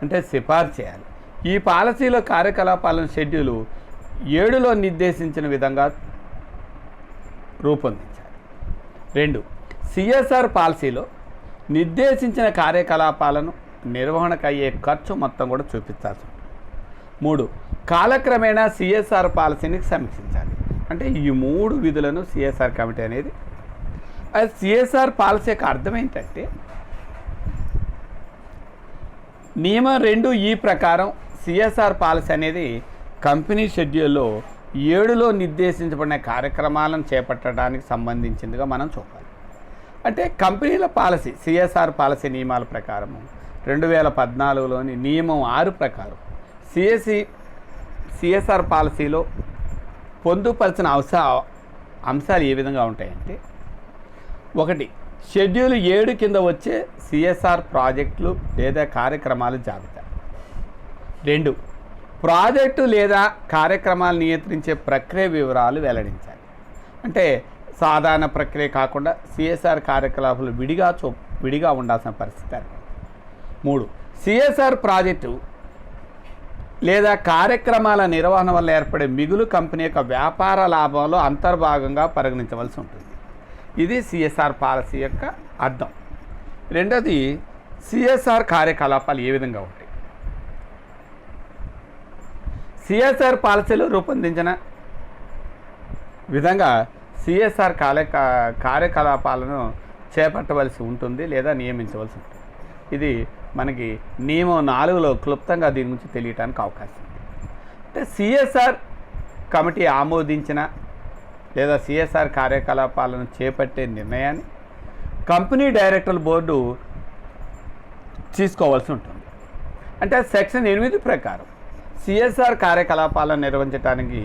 అంటే సిఫార్సు చేయాలి. ఈ పాలసీలో కార్యకలాపాలను షెడ్యూలు 7లో నిర్దేశించిన విధంగా రూపొందించాలి. 2, సిఎస్ఆర్ పాలసీలో నిర్దేశించిన కార్యకలాపాలను నిర్వహణకు అయ్యే ఖర్చు మొత్తం కూడా చూపించాల్సి ఉంటుంది. 3, కాలక్రమేణా సిఎస్ఆర్ పాలసీని సమీక్షించాలి. అంటే ఈ 3 విధులను సిఎస్ఆర్ కమిటీ అనేది. అది సిఎస్ఆర్ పాలసీ యొక్క అర్థం ఏంటంటే నియమం 2E ప్రకారం సిఎస్ఆర్ పాలసీ అనేది కంపెనీ షెడ్యూల్లో 7లో నిర్దేశించబడిన కార్యక్రమాలను చేపట్టడానికి సంబంధించిందిగా మనం చూడాలి. అంటే కంపెనీల పాలసీ సిఎస్ఆర్ పాలసీ నియమాల ప్రకారము 2014లోని నియమం 6 ప్రకారం సిఎస్ఆర్ పాలసీలో పొందుపరిచిన అంశాలు ఏ విధంగా ఉంటాయంటే, ఒకటి, షెడ్యూల్ 7 కింద వచ్చే సిఎస్ఆర్ ప్రాజెక్టులు లేదా కార్యక్రమాల జాబితా. 2, ప్రాజెక్టు లేదా కార్యక్రమాలు నియంత్రించే ప్రక్రియ వివరాలు వెల్లడించాలి. అంటే సాధారణ ప్రక్రియ కాకుండా సిఎస్ఆర్ కార్యకలాపాలు విడిగా ఉండాల్సిన పరిస్థితి. 3, సిఎస్ఆర్ ప్రాజెక్టు లేదా కార్యక్రమాల నిర్వహణ వల్ల ఏర్పడే మిగులు కంపెనీ యొక్క వ్యాపార లాభంలో అంతర్భాగంగా పరిగణించవలసి ఉంటుంది. ఇది సిఎస్ఆర్ పాలసీ యొక్క అర్థం. రెండోది, సిఎస్ఆర్ కార్యకలాపాలు ఏ విధంగా ఉంటాయి. సిఎస్ఆర్ పాలసీలు రూపొందించిన విధంగా సిఎస్ఆర్ కార్యకలాపాలను చేపట్టవలసి ఉంటుంది లేదా నియమించవలసి ఉంటుంది. ఇది మనకి నియమం 4లో క్లుప్తంగా దీని గురించి తెలియటానికి అవకాశం ఉంది. అంటే సిఎస్ఆర్ కమిటీ ఆమోదించిన లేదా సిఎస్ఆర్ కార్యకలాపాలను చేపట్టే నిర్ణయాన్ని కంపెనీ డైరెక్టర్ల బోర్డు తీసుకోవాల్సి ఉంటుంది. అంటే సెక్షన్ 8 ప్రకారం సిఎస్ఆర్ కార్యకలాపాలను నిర్వహించడానికి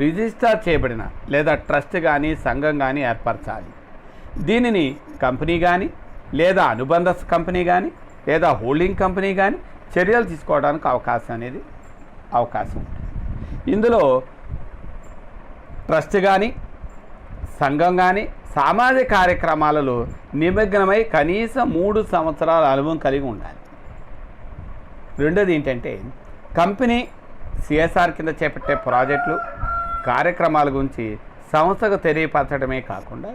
రిజిస్టర్ చేయబడిన లేదా ట్రస్ట్ కానీ సంఘం కానీ ఏర్పరచాలి. దీనిని కంపెనీ కానీ లేదా అనుబంధ కంపెనీ కానీ లేదా హోల్డింగ్ కంపెనీ కానీ చర్యలు తీసుకోవడానికి అవకాశం ఉంటుంది. ఇందులో ట్రస్ట్ కానీ సంఘం కానీ సామాజిక కార్యక్రమాలలో నిమగ్నమై కనీసం 3 సంవత్సరాల అనుభవం కలిగి ఉండాలి. రెండోది ఏంటంటే, కంపెనీ సిఎస్ఆర్ కింద చేపట్టే ప్రాజెక్టులు కార్యక్రమాల గురించి సంస్థకు తెలియపరచడమే కాకుండా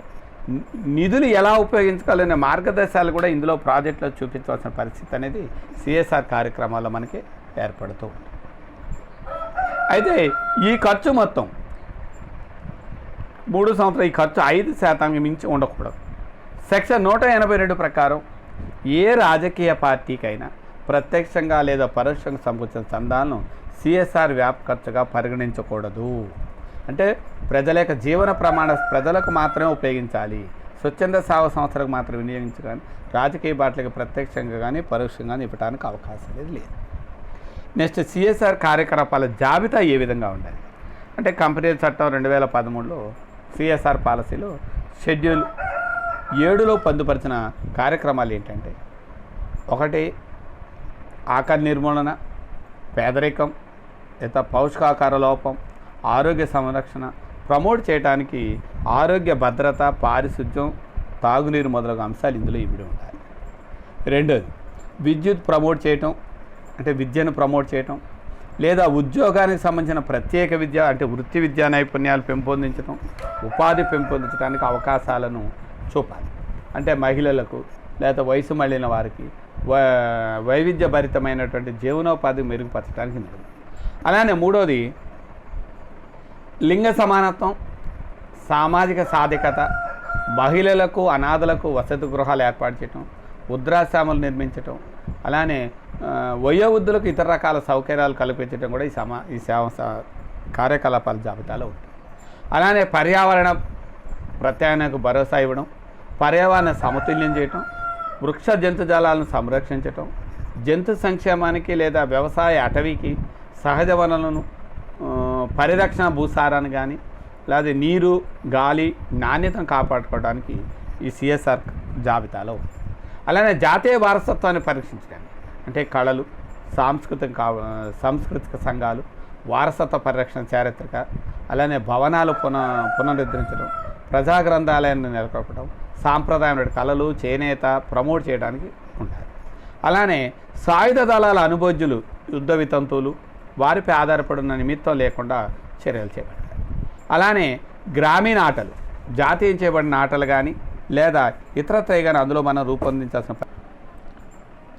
నిధులు ఎలా ఉపయోగించుకోవాలనే మార్గదర్శకాలు కూడా ఇందులో ప్రాజెక్టులో చూపించవలసిన పరిస్థితి అనేది సిఎస్ఆర్ కార్యక్రమాల్లో మనకి ఏర్పడుతూ ఉంది. అయితే ఈ ఖర్చు మొత్తం 3 సంవత్సరాలు, ఈ ఖర్చు 5% మించి ఉండకూడదు. సెక్షన్ 182 ప్రకారం ఏ రాజకీయ పార్టీకైనా ప్రత్యక్షంగా లేదా పరోక్షంగా సమకూర్చిన చందాలను సిఎస్ఆర్ వ్యాప్ ఖర్చుగా పరిగణించకూడదు. అంటే ప్రజల యొక్క జీవన ప్రజలకు మాత్రమే ఉపయోగించాలి, స్వచ్ఛంద సేవా సంస్థలకు మాత్రం వినియోగించాలి, రాజకీయ పార్టీలకు ప్రత్యక్షంగా కానీ పరోక్షంగా కానీ ఇవ్వడానికి అవకాశం లేదు. నెక్స్ట్, సిఎస్ఆర్ కార్యకలాపాల జాబితా ఏ విధంగా ఉండాలి అంటే, కంపెనీల చట్టం 2013లో సిఎస్ఆర్ పాలసీలో షెడ్యూల్ 7లో పొందుపరిచిన కార్యక్రమాలు ఏంటంటే, 1, ఆకలి నిర్మూలన, పేదరికం లేదా పౌష్టికాహార లోపం, ఆరోగ్య సంరక్షణ ప్రమోట్ చేయడానికి ఆరోగ్య భద్రత, పారిశుద్ధ్యం, తాగునీరు మొదలగు అంశాలు ఇందులో ఇమిడి ఉండాలి. 2, విద్యుత్ ప్రమోట్ చేయటం అంటే విద్యను ప్రమోట్ చేయటం లేదా ఉద్యోగానికి సంబంధించిన ప్రత్యేక విద్య అంటే వృత్తి విద్యా నైపుణ్యాలు పెంపొందించడం, ఉపాధి పెంపొందించడానికి అవకాశాలను చూపాలి. అంటే మహిళలకు లేదా వయసు మళ్ళిన వారికి వైవిధ్యభరితమైనటువంటి జీవనోపాధి మెరుగుపరచడానికి ఉంటుంది. అలానే 3వది, లింగ సమానత్వం, సామాజిక సాధికత, మహిళలకు అనాథలకు వసతి గృహాలు ఏర్పాటు చేయటం, వృద్ధాశ్రమాలు నిర్మించటం, అలానే వయోవృద్ధులకు ఇతర రకాల సౌకర్యాలు కల్పించడం కూడా ఈ సేవ కార్యకలాపాల జాబితాలో ఉంటుంది. అలానే పర్యావరణ ప్రత్యామ్నాయకు భరోసా ఇవ్వడం, పర్యావరణ సమతుల్యం చేయటం, వృక్ష జంతుజాలాలను సంరక్షించటం, జంతు సంక్షేమానికి లేదా వ్యవసాయ అటవీకి సహజ వనరులను పరిరక్షణ భూసారాన్ని కానీ లేదా నీరు గాలి నాణ్యతను కాపాడుకోవడానికి ఈ సిఎస్ఆర్ జాబితాలో ఉంది. అలానే జాతీయ వారసత్వాన్ని పరీక్షించడానికి అంటే కళలు, సాంస్కృతిక సంఘాలు, వారసత్వ పరిరక్షణ, చారిత్రక, అలానే భవనాలు పునరుద్ధరించడం, ప్రజా గ్రంథాలయాన్ని నెలకొల్పడం, సాంప్రదాయమైన కళలు, చేనేత ప్రమోట్ చేయడానికి ఉంటాయి. అలానే సాయుధ దళాల అనుభోజ్యులు, యుద్ధ వితంతువులు వారిపై ఆధారపడిన నిమిత్తం లేకుండా చర్యలు చేపట్టాలి. అలానే గ్రామీణ ఆటలు, జాతీయం చేయబడిన ఆటలు కానీ లేదా ఇతరత్రయ కానీ అందులో మనం రూపొందించాల్సిన.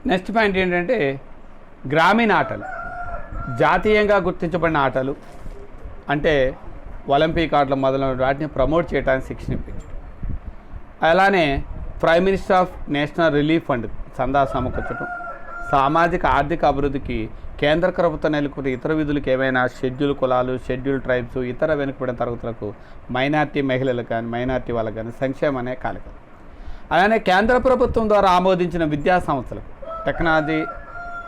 నెక్స్ట్ పాయింట్ ఏంటంటే, గ్రామీణ ఆటలు జాతీయంగా గుర్తించబడిన ఆటలు అంటే ఒలింపిక్ ఆటలు మొదలైన వాటిని ప్రమోట్ చేయడానికి శిక్షణ ఇప్పించడం. అలానే prime minister of national relief fund చందా సమకూర్చడం, సామాజిక ఆర్థిక అభివృద్ధికి కేంద్ర ప్రభుత్వం నెలకొన్న ఇతర విధులకు ఏమైనా షెడ్యూల్ కులాలు, షెడ్యూల్ ట్రైబ్స్, ఇతర వెనుకబడిన తరగతులకు, మైనార్టీ మహిళలకు కానీ మైనార్టీ వాళ్ళకు కానీ సంక్షేమం అనే కార్యక్రమం. అలానే కేంద్ర ప్రభుత్వం ద్వారా ఆమోదించిన విద్యా సంస్థలకు టెక్నాలజీ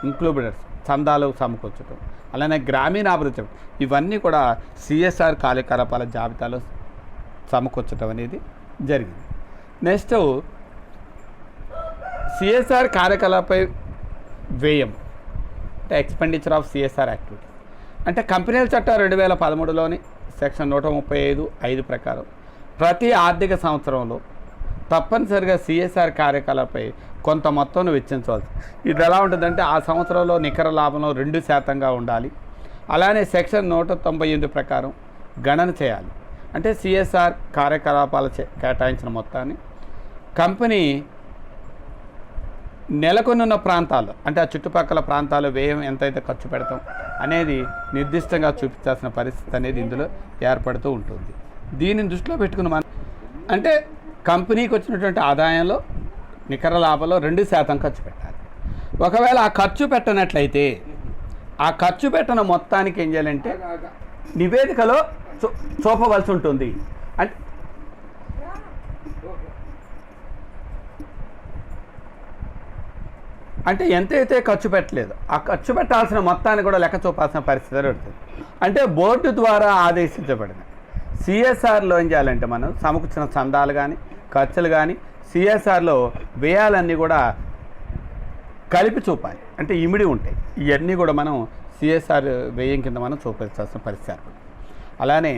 ఇంక్లూబర్స్ చందాలు సమకూర్చడం, అలానే గ్రామీణాభివృద్ధి, ఇవన్నీ కూడా సిఎస్ఆర్ కార్యకలాపాల జాబితాలో సమకూర్చడం అనేది జరిగింది. నెక్స్ట్ సిఎస్ఆర్ కార్యకలాపై వ్యయం అంటే ఎక్స్పెండిచర్ ఆఫ్ సిఎస్ఆర్ యాక్టివిటీ అంటే కంపెనీల చట్టం 2013లోని సెక్షన్ 135(5) ప్రకారం ప్రతి ఆర్థిక సంవత్సరంలో తప్పనిసరిగా సిఎస్ఆర్ కార్యకలాపై కొంత మొత్తం వెచ్చించవచ్చు. ఇది ఎలా ఉంటుందంటే ఆ సంవత్సరంలో నికర లాభంలో 2% ఉండాలి. అలానే సెక్షన్ 198 ప్రకారం గణన చేయాలి. అంటే సిఎస్ఆర్ కార్యకలాపాలు కేటాయించిన మొత్తాన్ని కంపెనీ నెలకొనున్న ప్రాంతాలు అంటే ఆ చుట్టుపక్కల ప్రాంతాలు వ్యయం ఎంతైతే ఖర్చు పెడతాం అనేది నిర్దిష్టంగా చూపించాల్సిన పరిస్థితి అనేది ఇందులో ఏర్పడుతూ ఉంటుంది. దీనిని దృష్టిలో పెట్టుకుని మనం అంటే కంపెనీకి వచ్చినటువంటి ఆదాయంలో నికర లాభంలో 2% ఖర్చు పెట్టాలి. ఒకవేళ ఆ ఖర్చు పెట్టనట్లయితే ఆ ఖర్చు పెట్టిన మొత్తానికి ఏం చేయాలంటే నివేదికలో చూపవలసి ఉంటుంది. అంటే ఎంతైతే ఖర్చు పెట్టలేదు ఆ ఖర్చు పెట్టాల్సిన మొత్తాన్ని కూడా లెక్క చూపాల్సిన పరిస్థితి ఉంటుంది. అంటే బోర్డు ద్వారా ఆదేశించబడింది. సిఎస్ఆర్లో ఏం చేయాలంటే మనం సమకూర్చిన చందాలు కానీ ఖర్చులు కానీ సిఎస్ఆర్లో వ్యయాలన్నీ కూడా కలిపి చూపాలి. అంటే ఇమిడి ఉంటాయి. ఇవన్నీ కూడా మనం సిఎస్ఆర్ వ్యయం కింద మనం చూపించాల్సిన పరిస్థితి ఏర్పడుతుంది. అలానే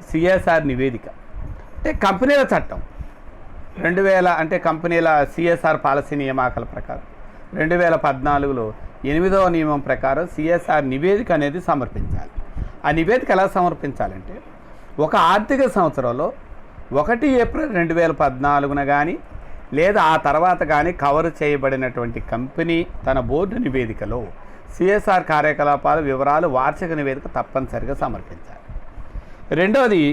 సిఎస్ఆర్ నివేదిక అంటే కంపెనీల చట్టం 2000 అంటే కంపెనీల సిఎస్ఆర్ పాలసీ నియామకాల ప్రకారం 2014లో 8వ నియమం ప్రకారం సిఎస్ఆర్ నివేదిక అనేది సమర్పించాలి. ఆ నివేదిక ఎలా సమర్పించాలంటే ఒక ఆర్థిక సంవత్సరంలో 1 ఏప్రిల్ 2014న కానీ లేదా ఆ తర్వాత కానీ కవర్ చేయబడినటువంటి కంపెనీ తన బోర్డు నివేదికలో సిఎస్ఆర్ కార్యకలాపాల వివరాలు వార్షిక నివేదిక తప్పనిసరిగా సమర్పించాలి. రెండవది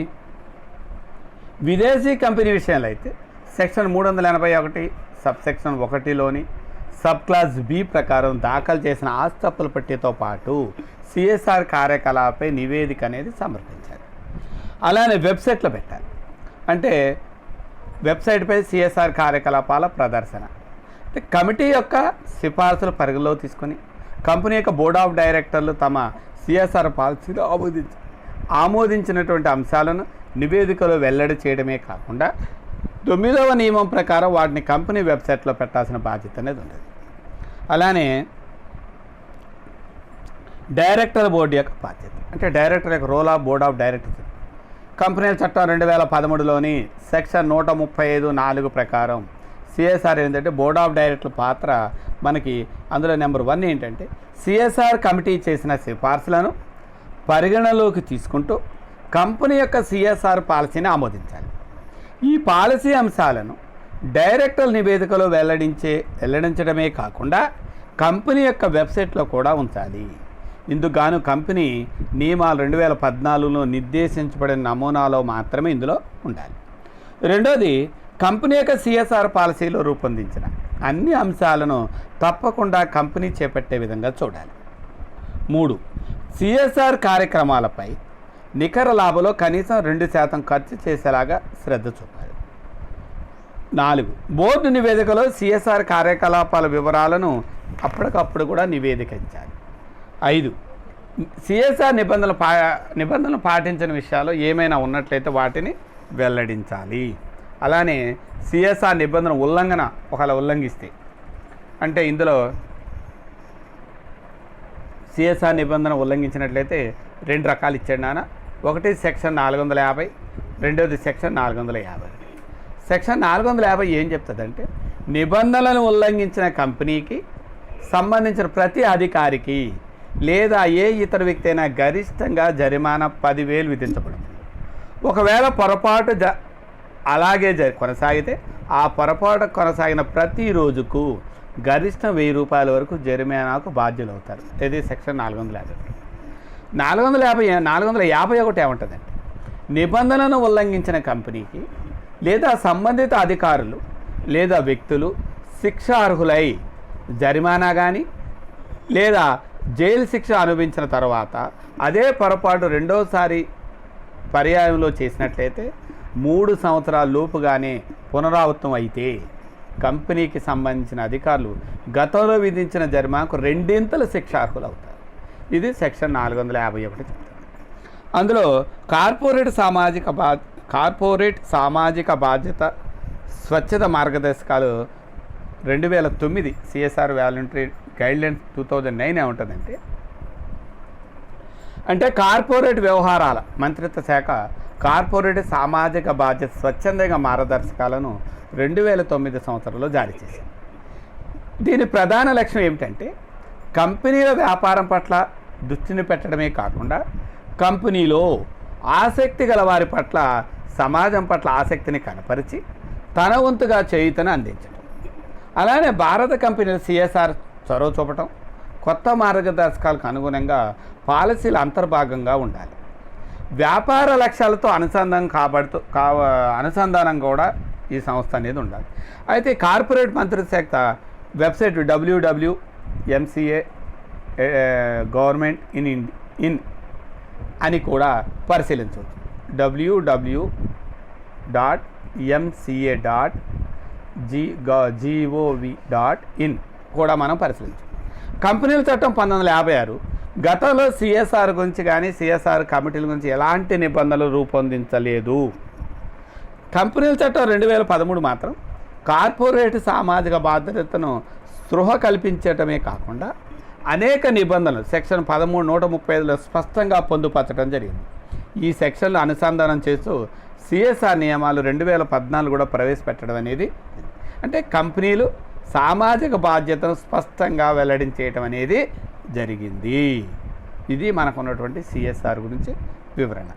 విదేశీ కంపెనీ విషయంలో అయితే సెక్షన్ 381 సబ్సెక్షన్ 1లోని సబ్ క్లాస్ బి ప్రకారం దాఖలు చేసిన ఆస్తప్పుల పట్టితో పాటు సిఎస్ఆర్ కార్యకలాపై నివేదిక అనేది సమర్పించాలి. అలానే వెబ్సైట్లో పెట్టాలి. అంటే వెబ్సైట్పై సిఎస్ఆర్ కార్యకలాపాల ప్రదర్శన అంటే కమిటీ యొక్క సిఫార్సులు పరిగణలో తీసుకొని కంపెనీ యొక్క బోర్డ్ ఆఫ్ డైరెక్టర్లు తమ సిఎస్ఆర్ పాలసీలో ఆమోదించినటువంటి అంశాలను నివేదికలో వెల్లడి చేయడమే కాకుండా 9వ నియమం ప్రకారం వాటిని కంపెనీ వెబ్సైట్లో పెట్టాల్సిన బాధ్యత అనేది ఉంటుంది. అలానే డైరెక్టర్ బోర్డు యొక్క బాధ్యత అంటే డైరెక్టర్ యొక్క role of board of directors కంపెనీల చట్టం 2013లోని సెక్షన్ 135(4) ప్రకారం సిఎస్ఆర్ ఏంటంటే బోర్డ్ ఆఫ్ డైరెక్టర్ల పాత్ర మనకి అందులో నెంబర్ 1 ఏంటంటే సిఎస్ఆర్ కమిటీ చేసిన సిఫార్సులను పరిగణలోకి తీసుకుంటూ కంపెనీ యొక్క సిఎస్ఆర్ పాలసీని ఆమోదించాలి. ఈ పాలసీ అంశాలను డైరెక్టర్ నివేదికలో వెల్లడించడమే కాకుండా కంపెనీ యొక్క వెబ్సైట్లో కూడా ఉంచాలి. ఇందుకు గాను కంపెనీ నియమాలు 2014లో నిర్దేశించబడిన నమూనాలో మాత్రమే ఇందులో ఉండాలి. రెండోది కంపెనీ యొక్క సిఎస్ఆర్ పాలసీలో రూపొందించిన అన్ని అంశాలను తప్పకుండా కంపెనీ చేపట్టే విధంగా చూడాలి. 3 సిఎస్ఆర్ కార్యక్రమాలపై నికర లాభంలో కనీసం 2% ఖర్చు చేసేలాగా శ్రద్ధ చూపాలి. 4 బోర్డు నివేదికలో సిఎస్ఆర్ కార్యకలాపాల వివరాలను అప్పటికప్పుడు కూడా నివేదించాలి. 5 సిఎస్ఆర్ నిబంధనలు పాటించిన విషయాలు ఏమైనా ఉన్నట్లయితే వాటిని వెల్లడించాలి. అలానే సిఎస్ఆర్ నిబంధన ఒకవేళ ఉల్లంఘిస్తే అంటే ఇందులో సిఎస్ఆర్ నిబంధన ఉల్లంఘించినట్లయితే 2 రకాలు ఇచ్చాడు నాన్న. ఒకటి సెక్షన్ 450, రెండోది సెక్షన్ 450. సెక్షన్ 450 ఏం చెప్తుందంటే నిబంధనలను ఉల్లంఘించిన కంపెనీకి సంబంధించిన ప్రతి అధికారికి లేదా ఏ ఇతర వ్యక్తి అయినా గరిష్టంగా జరిమానా 10,000 విధించబడుతుంది. ఒకవేళ పొరపాటు అలాగే కొనసాగితే ఆ పొరపాటు కొనసాగిన ప్రతి రోజుకు గరిష్టం ₹1000 వరకు జరిమానాకు బాధ్యులవుతారు. ఇది సెక్షన్ 450. 451 ఏముంటుందంటే నిబంధనలను ఉల్లంఘించిన కంపెనీకి లేదా సంబంధిత అధికారులు లేదా వ్యక్తులు శిక్షార్హులై జరిమానా కానీ లేదా జైలు శిక్ష అనుభవించిన తర్వాత అదే పొరపాటు రెండోసారి పర్యాయంలో చేసినట్లయితే 3 సంవత్సరాల లోపుగానే పునరావృతం అయితే కంపెనీకి సంబంధించిన అధికారులు గతంలో విధించిన జరిమానాకు 2 శిక్షార్హులు అవుతారు. ఇది సెక్షన్ 451 చెప్తుంది. అందులో కార్పొరేట్ సామాజిక బాధ్యత స్వచ్ఛత మార్గదర్శకాలు 2009 సిఎస్ఆర్ వాలంటరీ గైడ్లైన్స్ 2009 ఏముంటుందంటే, అంటే కార్పొరేట్ వ్యవహారాల మంత్రిత్వ శాఖ కార్పొరేట్ సామాజిక బాధ్యత స్వచ్ఛందంగా మార్గదర్శకాలను 2009 సంవత్సరంలో జారీ చేసింది. దీని ప్రధాన లక్ష్యం ఏమిటంటే, కంపెనీల వ్యాపారం పట్ల దృష్టిని పెట్టడమే కాకుండా కంపెనీలో ఆసక్తి గల వారి పట్ల సమాజం పట్ల ఆసక్తిని కనపరిచి తన వంతుగా చేయూతను అందించడం. అలానే భారత కంపెనీలు సిఎస్ఆర్ చొరవ చూపటం, కొత్త మార్గదర్శకాలకు అనుగుణంగా పాలసీలు అంతర్భాగంగా ఉండాలి. వ్యాపార లక్ష్యాలతో అనుసంధానం కూడా ఈ సంస్థ అనేది ఉండాలి. అయితే కార్పొరేట్ మంత్రిత్వ శాఖ వెబ్సైట్ www.mca గవర్నమెంట్ ఇన్ అని కూడా పరిశీలించవచ్చు. www.mca.gov.in కూడా మనం పరిశీలించవచ్చు. కంపెనీల చట్టం 1956 గతంలో సిఎస్ఆర్ గురించి కానీ సిఎస్ఆర్ కమిటీల గురించి ఎలాంటి నిబంధనలు రూపొందించలేదు. కంపెనీల చట్టం 2013 మాత్రం కార్పొరేట్ సామాజిక బాధ్యతను స్పృహ కల్పించటమే కాకుండా అనేక నిబంధనలు సెక్షన్ 13(135)లో స్పష్టంగా పొందుపరచడం జరిగింది. ఈ సెక్షన్లు అనుసంధానం చేస్తూ సిఎస్ఆర్ నియమాలు 2014 కూడా ప్రవేశపెట్టడం అనేది, అంటే కంపెనీలు సామాజిక బాధ్యతను స్పష్టంగా వెల్లడించేయటం అనేది జరిగింది. ఇది మనకున్నటువంటి సిఎస్ఆర్ గురించి వివరణ.